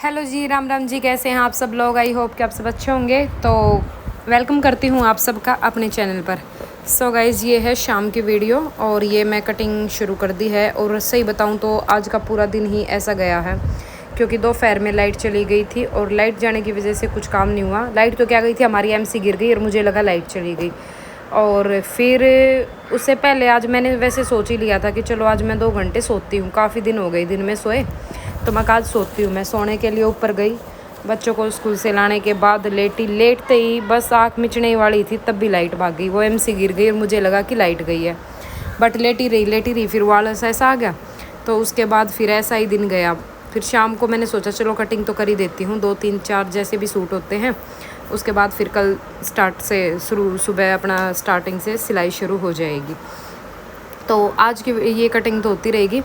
Hello जी, राम राम जी। कैसे हैं आप सब लोग? आई होप कि आप सब अच्छे होंगे। तो वेलकम करती हूँ आप सबका अपने चैनल पर। सो गाइज़, ये है शाम की वीडियो और ये मैं कटिंग शुरू कर दी है। और सही बताऊँ तो आज का पूरा दिन ही ऐसा गया है क्योंकि दोपहर में लाइट चली गई थी और लाइट जाने की वजह से कुछ काम नहीं हुआ। लाइट तो क्या गई थी, हमारी एमसी गिर गई और मुझे लगा लाइट चली गई। और फिर उससे पहले आज मैंने वैसे सोच ही लिया था कि चलो आज मैं 2 घंटे सोती हूँ। काफ़ी दिन हो गए दिन में सोए, तो मैं आज सोती हूँ। मैं सोने के लिए ऊपर गई, बच्चों को स्कूल से लाने के बाद लेटते ही बस आँख मिचने वाली थी तब भी लाइट भाग गई। वो एमसी गिर गई और मुझे लगा कि लाइट गई है, बट लेटी रही फिर वो आलस ऐसा आ गया। तो उसके बाद फिर ऐसा ही दिन गया। फिर शाम को मैंने सोचा चलो कटिंग तो कर ही देती हूँ, 2 3 4 जैसे भी सूट होते हैं। उसके बाद फिर कल स्टार्ट से शुरू सुबह अपना स्टार्टिंग से सिलाई शुरू हो जाएगी। तो आज की ये कटिंग तो होती रहेगी।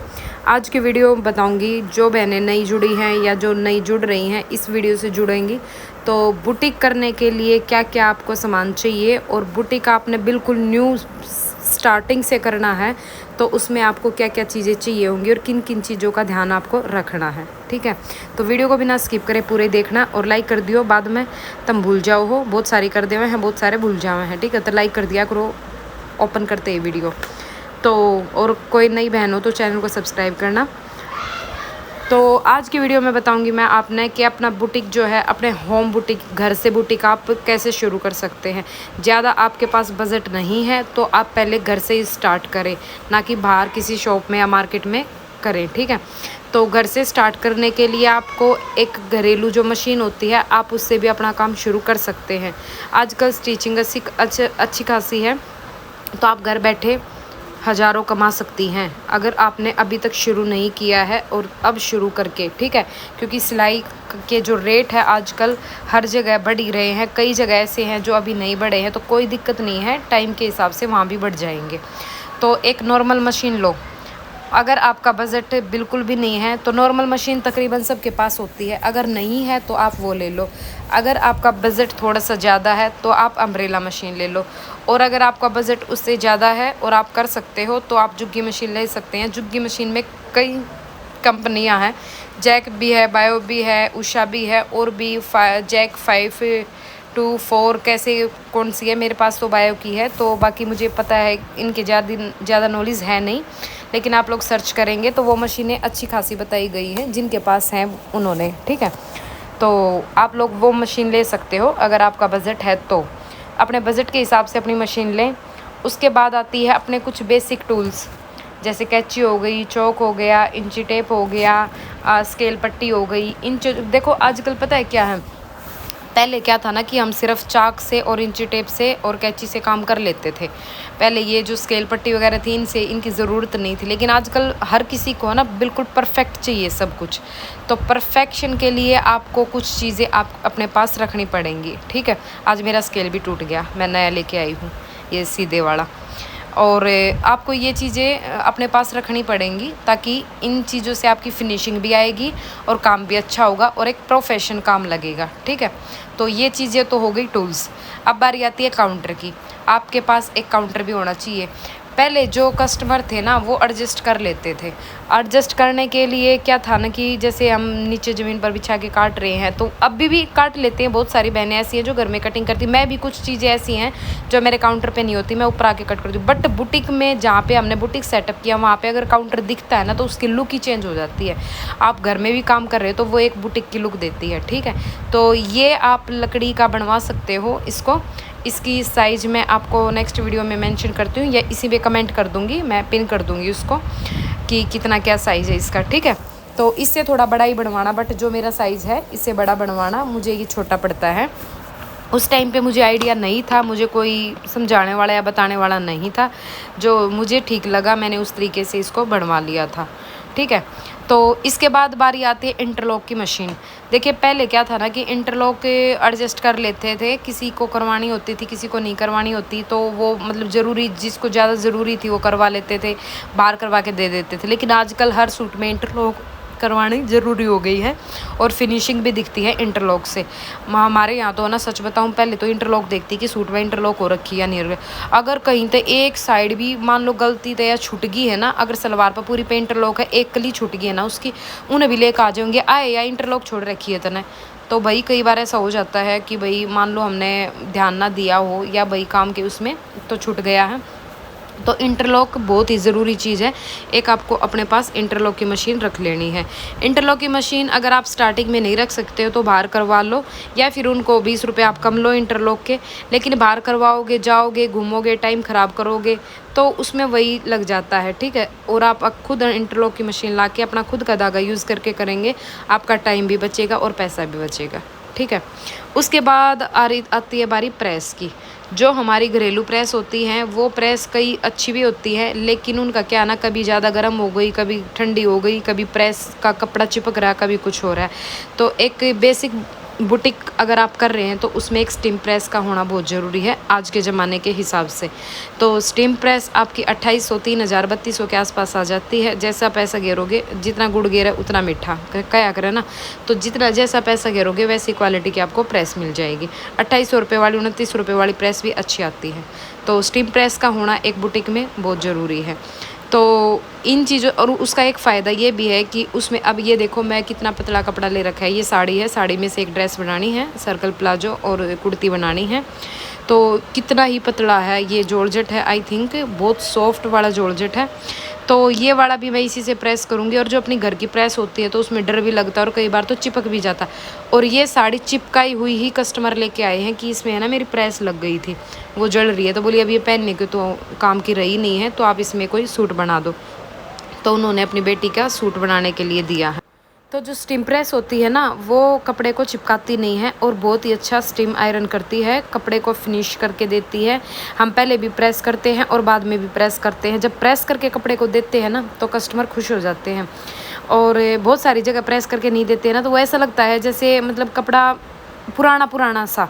आज की वीडियो बताऊंगी जो बहनें नई जुड़ी हैं या जो नई जुड़ रही हैं इस वीडियो से जुड़ेंगी, तो बुटीक करने के लिए क्या क्या आपको सामान चाहिए और बुटीक आपने बिल्कुल न्यू स्टार्टिंग से करना है तो उसमें आपको क्या क्या चीज़ें चाहिए होंगी और किन किन चीज़ों का ध्यान आपको रखना है। ठीक है, तो वीडियो को बिना स्किप करे पूरे देखना और लाइक कर दियो। बाद में तुम भूल जाओ हो, बहुत सारी कर दे हुए हैं, बहुत सारे भूल जाए हैं। ठीक है, तो लाइक कर दिया करो ओपन करते ही वीडियो। तो और कोई नई बहन हो तो चैनल को सब्सक्राइब करना। तो आज की वीडियो में बताऊंगी मैं आपने कि अपना बुटीक जो है, अपने होम बुटीक, घर से बुटीक आप कैसे शुरू कर सकते हैं। ज़्यादा आपके पास बजट नहीं है तो आप पहले घर से ही स्टार्ट करें, ना कि बाहर किसी शॉप में या मार्केट में करें। ठीक है, तो घर से स्टार्ट करने के लिए आपको एक घरेलू जो मशीन होती है आप उससे भी अपना काम शुरू कर सकते हैं। आजकल स्टिचिंग अच्छी खासी है, तो आप घर बैठे हज़ारों कमा सकती हैं अगर आपने अभी तक शुरू नहीं किया है और अब शुरू करके। ठीक है, क्योंकि सिलाई के जो रेट है आजकल हर जगह बढ़ ही रहे हैं। कई जगह ऐसे हैं जो अभी नहीं बढ़े हैं, तो कोई दिक्कत नहीं है, टाइम के हिसाब से वहाँ भी बढ़ जाएंगे। तो एक नॉर्मल मशीन लो। अगर आपका बजट बिल्कुल भी नहीं है तो नॉर्मल मशीन तकरीबन सबके पास होती है, अगर नहीं है तो आप वो ले लो। अगर आपका बजट थोड़ा सा ज़्यादा है तो आप अम्ब्रेला मशीन ले लो। और अगर आपका बजट उससे ज़्यादा है और आप कर सकते हो तो आप जुग्गी मशीन ले सकते हैं। जुग्गी मशीन में कई कंपनियां हैं, जैक भी है, बायो भी है, उषा भी है और भी जैक 5 to 4 कैसे कौन सी है। मेरे पास तो बायो की है, तो बाकी मुझे पता है, इनके ज़्यादा नॉलेज है नहीं, लेकिन आप लोग सर्च करेंगे तो वो मशीनें अच्छी खासी बताई गई हैं जिनके पास हैं उन्होंने। ठीक है, तो आप लोग वो मशीन ले सकते हो अगर आपका बजट है तो। अपने बजट के हिसाब से अपनी मशीन लें। उसके बाद आती है अपने कुछ बेसिक टूल्स, जैसे कैंची हो गई, चौक हो गया, इंची टेप हो गया, स्केल पट्टी हो गई। देखो आजकल पता है क्या है, पहले क्या था ना कि हम सिर्फ चाक से और इंची टेप से और कैंची से काम कर लेते थे। पहले ये जो स्केल पट्टी वगैरह थी इनकी ज़रूरत नहीं थी, लेकिन आजकल हर किसी को ना बिल्कुल परफेक्ट चाहिए सब कुछ। तो परफेक्शन के लिए आपको कुछ चीज़ें आप अपने पास रखनी पड़ेंगी। ठीक है, आज मेरा स्केल भी टूट गया, मैं नया लेके आई हूँ, ये सीधे वाला। और आपको ये चीज़ें अपने पास रखनी पड़ेंगी ताकि इन चीज़ों से आपकी फिनिशिंग भी आएगी और काम भी अच्छा होगा और एक प्रोफेशन काम लगेगा। ठीक है, तो ये चीज़ें तो हो गई टूल्स। अब बारी आती है काउंटर की। आपके पास एक काउंटर भी होना चाहिए। पहले जो कस्टमर थे ना वो एडजस्ट कर लेते थे। एडजस्ट करने के लिए क्या था ना कि जैसे हम नीचे ज़मीन पर बिछा के काट रहे हैं तो अभी भी काट लेते हैं। बहुत सारी बहनें ऐसी हैं जो घर में कटिंग करती, मैं भी कुछ चीज़ें ऐसी हैं जो मेरे काउंटर पे नहीं होती, मैं ऊपर आके कट करती हूँ। बट बुटीक में जहाँ पे हमने बुटीक सेटअप किया वहाँ पे अगर काउंटर दिखता है ना तो उसकी लुक ही चेंज हो जाती है। आप घर में भी काम कर रहे हो तो वो एक बुटीक की लुक देती है। ठीक है, तो ये आप लकड़ी का बनवा सकते हो इसको। इसकी साइज़ मैं आपको नेक्स्ट वीडियो में मेंशन करती हूँ या इसी पे कमेंट कर दूँगी, मैं पिन कर दूँगी उसको कि कितना क्या साइज़ है इसका। ठीक है, तो इससे थोड़ा बड़ा ही बनवाना, बट जो मेरा साइज़ है इससे बड़ा बनवाना, मुझे ये छोटा पड़ता है। उस टाइम पे मुझे आइडिया नहीं था, मुझे कोई समझाने वाला या बताने वाला नहीं था, जो मुझे ठीक लगा मैंने उस तरीके से इसको बनवा लिया था। ठीक है, तो इसके बाद बारी आती है इंटरलॉक की मशीन। देखिए पहले क्या था ना कि इंटरलॉक एडजस्ट कर लेते थे, किसी को करवानी होती थी किसी को नहीं करवानी होती, तो वो मतलब ज़रूरी जिसको ज़्यादा ज़रूरी थी वो करवा लेते थे, बाहर करवा के दे देते थे। लेकिन आजकल हर सूट में इंटरलॉक करवानी ज़रूरी हो गई है और फिनिशिंग भी दिखती है इंटरलॉक से। हमारे यहाँ तो ना सच बताऊँ, पहले तो इंटरलॉक देखती कि सूट में इंटरलॉक हो रखी है या नहीं हो रही। अगर कहीं तो एक साइड भी मान लो गलती तो या छूट गई है ना, अगर सलवार पर पूरी पे इंटरलॉक है, एक कली छूट गई है ना उसकी, उन्हें भी लेकर आ जाएंगे, आए या इंटरलॉक छोड़ रखी है तने। तो भाई कई बार ऐसा हो जाता है कि भाई मान लो हमने ध्यान ना दिया हो या भाई काम के उसमें तो छूट गया है। तो इंटरलॉक बहुत ही ज़रूरी चीज़ है। एक आपको अपने पास इंटरलॉक की मशीन रख लेनी है। इंटरलॉक की मशीन अगर आप स्टार्टिंग में नहीं रख सकते हो तो बाहर करवा लो, या फिर उनको 20 रुपये आप कम लो इंटरलॉक के। लेकिन बाहर करवाओगे, जाओगे, घूमोगे, टाइम ख़राब करोगे तो उसमें वही लग जाता है, ठीक है। और आप खुद इंटरलॉक की मशीन ला के अपना खुद का धागा यूज़ करके करेंगे, आपका टाइम भी बचेगा और पैसा भी बचेगा, ठीक है। उसके बाद आती है बारी प्रेस की। जो हमारी घरेलू प्रेस होती हैं वो प्रेस कई अच्छी भी होती है, लेकिन उनका क्या ना, कभी ज़्यादा गर्म हो गई, कभी ठंडी हो गई, कभी प्रेस का कपड़ा चिपक रहा है, कभी कुछ हो रहा है। तो एक बेसिक बुटीक अगर आप कर रहे हैं तो उसमें एक स्टीम प्रेस का होना बहुत ज़रूरी है आज के ज़माने के हिसाब से। तो स्टीम प्रेस आपकी 2800, 3000, 3200 के आसपास आ जाती है। जैसा पैसा घेरोगे, जितना गुड़ घेरा उतना मीठा क्या करें ना, तो जितना जैसा पैसा घेरोगे वैसी क्वालिटी की आपको प्रेस मिल जाएगी। 2800 रुपये वाली, 29 रुपये वाली प्रेस भी अच्छी आती है। तो स्टीम प्रेस का होना एक बुटीक में बहुत ज़रूरी है। तो इन चीज़ों, और उसका एक फ़ायदा ये भी है कि उसमें अब ये देखो मैं कितना पतला कपड़ा ले रखा है। ये साड़ी है, साड़ी में से एक ड्रेस बनानी है, सर्कल प्लाजो और कुर्ती बनानी है। तो कितना ही पतला है, ये जॉर्जेट है, आई थिंक बहुत सॉफ्ट वाला जॉर्जेट है। तो ये वाला भी मैं इसी से प्रेस करूँगी। और जो अपनी घर की प्रेस होती है तो उसमें डर भी लगता है और कई बार तो चिपक भी जाता। और ये साड़ी चिपकाई हुई ही कस्टमर लेके आए हैं कि इसमें है ना मेरी प्रेस लग गई थी, वो जल रही है, तो बोली अब ये पहनने की तो काम की रही नहीं है, तो आप इसमें कोई सूट बना दो। तो उन्होंने अपनी बेटी का सूट बनाने के लिए दिया है। तो जो स्टीम प्रेस होती है ना वो कपड़े को चिपकाती नहीं है और बहुत ही अच्छा स्टीम आयरन करती है, कपड़े को फिनिश करके देती है। हम पहले भी प्रेस करते हैं और बाद में भी प्रेस करते हैं। जब प्रेस करके कपड़े को देते हैं ना तो कस्टमर खुश हो जाते हैं। और बहुत सारी जगह प्रेस करके नहीं देते हैं ना तो वो ऐसा लगता है जैसे मतलब कपड़ा पुराना पुराना सा।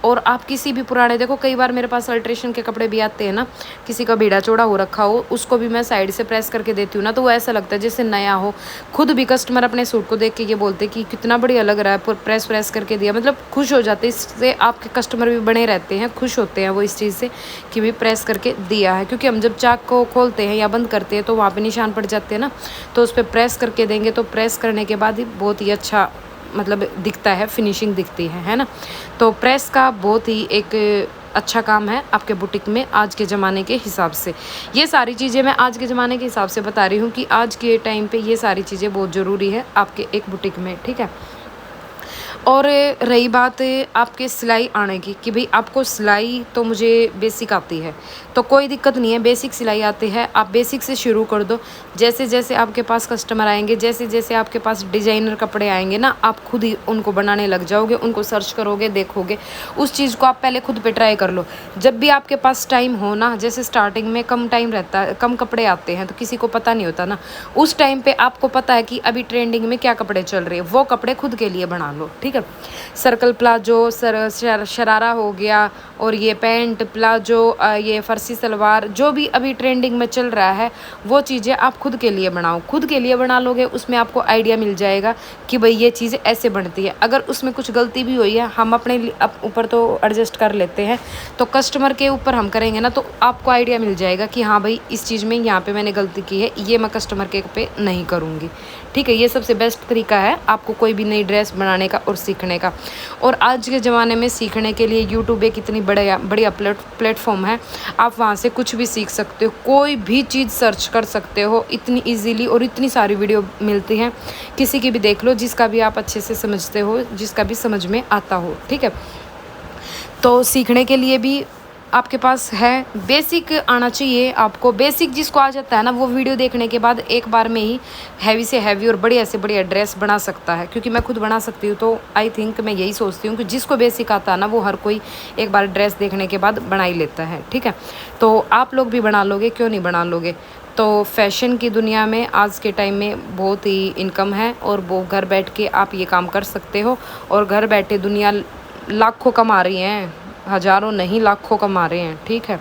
और आप किसी भी पुराने, देखो कई बार मेरे पास अल्ट्रेशन के कपड़े भी आते हैं ना, किसी का बीड़ा चौड़ा हो रखा हो, उसको भी मैं साइड से प्रेस करके देती हूँ ना तो वो ऐसा लगता है जैसे नया हो। खुद भी कस्टमर अपने सूट को देख के ये बोलते कि कितना बढ़िया लग रहा है, प्रेस करके दिया, मतलब खुश हो जाते। इससे आपके कस्टमर भी बने रहते हैं, खुश होते हैं वो इस चीज़ से कि भी प्रेस करके दिया है। क्योंकि हम जब चाक को खोलते हैं या बंद करते हैं तो वहाँ पर निशान पड़ जाते हैं ना, तो उस पर प्रेस करके देंगे तो प्रेस करने के बाद ही बहुत ही अच्छा मतलब दिखता है, फिनिशिंग दिखती है ना। तो प्रेस का बहुत ही एक अच्छा काम है आपके बुटीक में आज के ज़माने के हिसाब से। ये सारी चीज़ें मैं आज के ज़माने के हिसाब से बता रही हूँ कि आज के टाइम पे ये सारी चीज़ें बहुत ज़रूरी है आपके एक बुटीक में, ठीक है। और रही बात आपके सिलाई आने की कि भाई आपको सिलाई तो मुझे बेसिक आती है, तो कोई दिक्कत नहीं है, बेसिक सिलाई आती है, आप बेसिक से शुरू कर दो। जैसे जैसे आपके पास कस्टमर आएंगे, जैसे जैसे आपके पास डिज़ाइनर कपड़े आएंगे ना, आप खुद ही उनको बनाने लग जाओगे, उनको सर्च करोगे, देखोगे, उस चीज़ को आप पहले खुद पे ट्राई कर लो। जब भी आपके पास टाइम हो ना, जैसे स्टार्टिंग में कम टाइम रहता है, कम कपड़े आते हैं तो किसी को पता नहीं होता ना, उस टाइम पे आपको पता है कि अभी ट्रेंडिंग में क्या कपड़े चल रहे हैं, वो कपड़े खुद के लिए बना लो, ठीक है। सर्कल प्लाजो, शरारा हो गया, और ये पैंट प्लाजो, ये फर्सी सलवार, जो भी अभी ट्रेंडिंग में चल रहा है वो चीज़ें आप खुद के लिए बनाओ। खुद के लिए बना लोगे, उसमें आपको आइडिया मिल जाएगा कि भाई ये चीज़ें ऐसे बनती है। अगर उसमें कुछ गलती भी हुई है, हम अपने ऊपर तो एडजस्ट कर लेते हैं, तो कस्टमर के ऊपर हम करेंगे ना तो आपको आइडिया मिल जाएगा कि हाँ भाई इस चीज़ में यहाँ पे मैंने गलती की है, ये मैं कस्टमर के पे नहीं करूँगी, ठीक है। ये सबसे बेस्ट तरीका है आपको कोई भी नई ड्रेस बनाने का और सीखने का। और आज के ज़माने में सीखने के लिए यूट्यूब एक इतनी बढ़िया प्लेटफॉर्म है, आप वहाँ से कुछ भी सीख सकते हो, कोई भी चीज़ सर्च कर सकते हो इतनी इजीली, और इतनी सारी वीडियो मिलती हैं, किसी की भी देख लो, जिसका भी आप अच्छे से समझते हो, जिसका भी समझ में आता हो, ठीक है। तो सीखने के लिए भी आपके पास है, बेसिक आना चाहिए आपको। बेसिक जिसको आ जाता है ना वो वीडियो देखने के बाद एक बार में ही हैवी से हैवी और बढ़िया से बढ़िया ड्रेस बना सकता है, क्योंकि मैं खुद बना सकती हूँ। तो आई थिंक मैं यही सोचती हूँ कि जिसको बेसिक आता है ना वो हर कोई एक बार ड्रेस देखने के बाद बना ही लेता है, ठीक है। तो आप लोग भी बना लोगे, क्यों नहीं बना लोगे। तो फैशन की दुनिया में आज के टाइम में बहुत ही इनकम है, और वो घर बैठ के आप ये काम कर सकते हो, और घर बैठे दुनिया लाखों कमा रही हैं, हज़ारों नहीं लाखों कमा रहे हैं, ठीक है।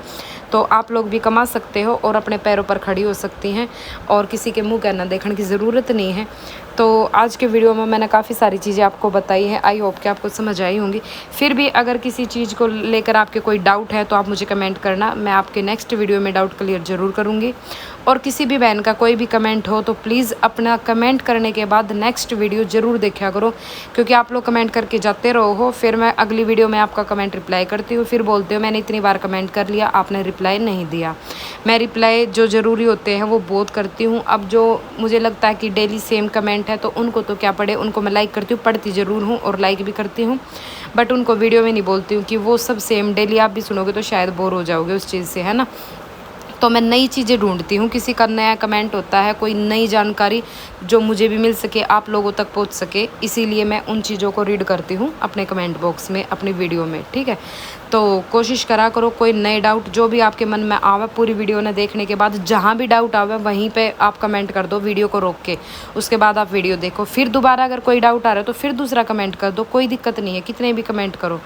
तो आप लोग भी कमा सकते हो और अपने पैरों पर खड़ी हो सकती हैं और किसी के मुँह कहना देखने की ज़रूरत नहीं है। तो आज के वीडियो में मैंने काफ़ी सारी चीज़ें आपको बताई हैं, आई होप कि आपको समझ आई होंगी। फिर भी अगर किसी चीज़ को लेकर आपके कोई डाउट है तो आप मुझे कमेंट करना, मैं आपके नेक्स्ट वीडियो में डाउट क्लियर ज़रूर करूँगी। और किसी भी बहन का कोई भी कमेंट हो तो प्लीज़ अपना कमेंट करने के बाद नेक्स्ट वीडियो ज़रूर देखा करो, क्योंकि आप लोग कमेंट करके जाते रहो, फिर मैं अगली वीडियो में आपका कमेंट रिप्लाई करती हूँ, फिर बोलते हो मैंने इतनी बार कमेंट कर लिया आपने रिप्लाई नहीं दिया। मैं रिप्लाई जो ज़रूरी होते हैं वो बहुत करती हूँ। अब जो मुझे लगता है कि डेली सेम कमेंट है तो उनको तो क्या पड़े, उनको मैं लाइक करती हूँ, पढ़ती ज़रूर हूँ और लाइक भी करती हूँ, बट उनको वीडियो में नहीं बोलती हूँ कि वो सब सेम डेली आप भी सुनोगे तो शायद बोर हो जाओगे उस चीज़ से, है ना। तो मैं नई चीज़ें ढूंढती हूँ, किसी का नया कमेंट होता है, कोई नई जानकारी जो मुझे भी मिल सके, आप लोगों तक पहुँच सके, इसीलिए मैं उन चीज़ों को रीड करती हूँ अपने कमेंट बॉक्स में, अपनी वीडियो में, ठीक है। तो कोशिश करा करो कोई नए डाउट जो भी आपके मन में आवे, पूरी वीडियो ने देखने के बाद जहाँ भी डाउट आवे वहीं पे आप कमेंट कर दो वीडियो को रोक के, उसके बाद आप वीडियो देखो, फिर दोबारा अगर कोई डाउट आ रहा है तो फिर दूसरा कमेंट कर दो, कोई दिक्कत नहीं है, कितने भी कमेंट करो,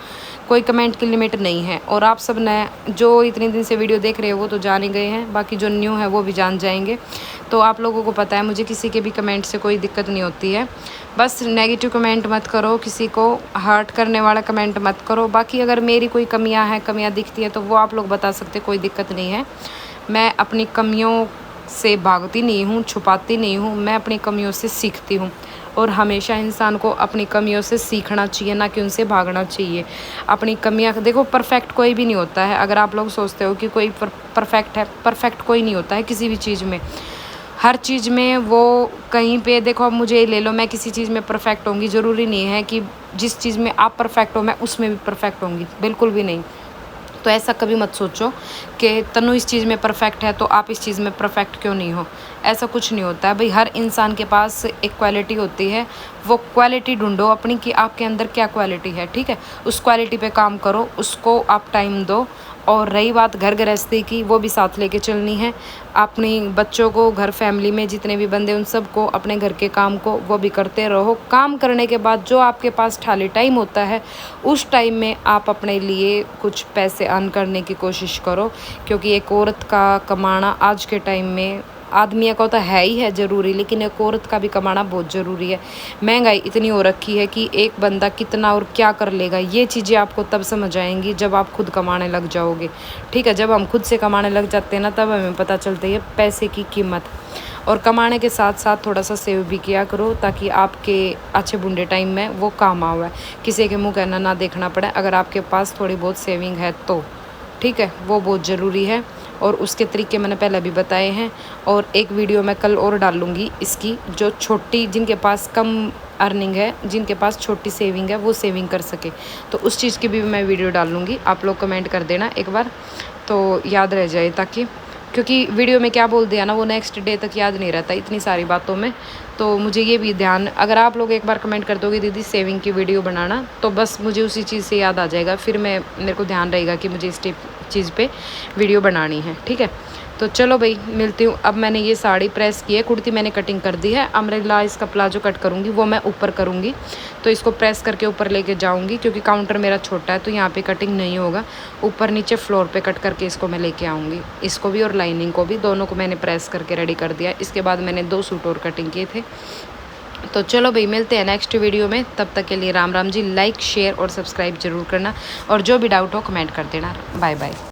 कोई कमेंट की लिमिट नहीं है। और आप सब नए जो इतने दिन से वीडियो देख रहे हो वो तो जान ही गए हैं, बाकी जो न्यू है वो भी जान जाएंगे। तो आप लोगों को पता है मुझे किसी के भी कमेंट से कोई दिक्कत नहीं होती है, बस नेगेटिव कमेंट मत करो, किसी को हर्ट करने वाला कमेंट मत करो। बाकी अगर मेरी कोई कमियां दिखती है तो वो आप लोग बता सकते, कोई दिक्कत नहीं है। मैं अपनी कमियों से भागती नहीं हूँ, छुपाती नहीं हूँ, मैं अपनी कमियों से सीखती हूँ और हमेशा इंसान को अपनी कमियों से सीखना चाहिए, ना कि उनसे भागना चाहिए। अपनी कमियां देखो, परफेक्ट कोई भी नहीं होता है। अगर आप लोग सोचते हो कि कोई परफेक्ट है, परफेक्ट कोई नहीं होता है किसी भी चीज़ में, हर चीज़ में वो कहीं पे देखो, अब मुझे ले लो, मैं किसी चीज़ में परफेक्ट होंगी, ज़रूरी नहीं है कि जिस चीज़ में आप परफेक्ट हो मैं उसमें भी परफेक्ट होंगी, बिल्कुल भी नहीं। तो ऐसा कभी मत सोचो कि तनु इस चीज़ में परफेक्ट है तो आप इस चीज़ में परफेक्ट क्यों नहीं हो, ऐसा कुछ नहीं होता है भाई। हर इंसान के पास एक क्वालिटी होती है, वो क्वालिटी ढूंढो अपनी कि आपके अंदर क्या क्वालिटी है, ठीक है। उस क्वालिटी पे काम करो, उसको आप टाइम दो। और रही बात घर गृहस्थी की, वो भी साथ लेके चलनी है। अपनी बच्चों को, घर फैमिली में जितने भी बंदे उन सबको, अपने घर के काम को वो भी करते रहो। काम करने के बाद जो आपके पास खाली टाइम होता है उस टाइम में आप अपने लिए कुछ पैसे अर्न करने की कोशिश करो, क्योंकि एक औरत का कमाना आज के टाइम में, आदमियों का तो है ही है ज़रूरी, लेकिन एक औरत का भी कमाना बहुत ज़रूरी है। महंगाई इतनी हो रखी है कि एक बंदा कितना और क्या कर लेगा, ये चीज़ें आपको तब समझ आएंगी जब आप खुद कमाने लग जाओगे, ठीक है। जब हम खुद से कमाने लग जाते हैं ना, तब हमें पता चलती है पैसे की कीमत। और कमाने के साथ साथ थोड़ा सा सेव भी किया करो, ताकि आपके अच्छे बुरे टाइम में वो काम आवे, किसी के मुँह कहना ना देखना पड़े। अगर आपके पास थोड़ी बहुत सेविंग है तो ठीक है, वो बहुत ज़रूरी है। और उसके तरीके मैंने पहले भी बताए हैं, और एक वीडियो मैं कल और डालूँगी इसकी, जो छोटी, जिनके पास कम अर्निंग है, जिनके पास छोटी सेविंग है, वो सेविंग कर सके, तो उस चीज़ की भी मैं वीडियो डालूँगी। आप लोग कमेंट कर देना एक बार तो याद रह जाए, ताकि, क्योंकि वीडियो में क्या बोल दिया ना वो नेक्स्ट डे तक याद नहीं रहता इतनी सारी बातों में। तो मुझे ये भी ध्यान, अगर आप लोग एक बार कमेंट कर दोगे दीदी सेविंग की वीडियो बनाना, तो बस मुझे उसी चीज़ से याद आ जाएगा, फिर मेरे को ध्यान रहेगा कि मुझे इस चीज़ पे वीडियो बनानी है, ठीक है। तो चलो भाई, मिलती हूँ। अब मैंने ये साड़ी प्रेस की है, कुर्ती मैंने कटिंग कर दी है, अम्ब्रेला इसका प्लाजो कट करूँगी, वो मैं ऊपर करूँगी। तो इसको प्रेस करके ऊपर लेके जाऊँगी, क्योंकि काउंटर मेरा छोटा है तो यहाँ पे कटिंग नहीं होगा, ऊपर नीचे फ्लोर पे कट करके इसको मैं लेके आऊँगी। इसको भी और लाइनिंग को भी, दोनों को मैंने प्रेस करके रेडी कर दिया। इसके बाद मैंने 2 सूट और कटिंग किए थे। तो चलो भाई, मिलते हैं नेक्स्ट वीडियो में, तब तक के लिए राम राम जी। लाइक, शेयर और सब्सक्राइब जरूर करना, और जो भी डाउट हो कमेंट कर देना। Bye bye.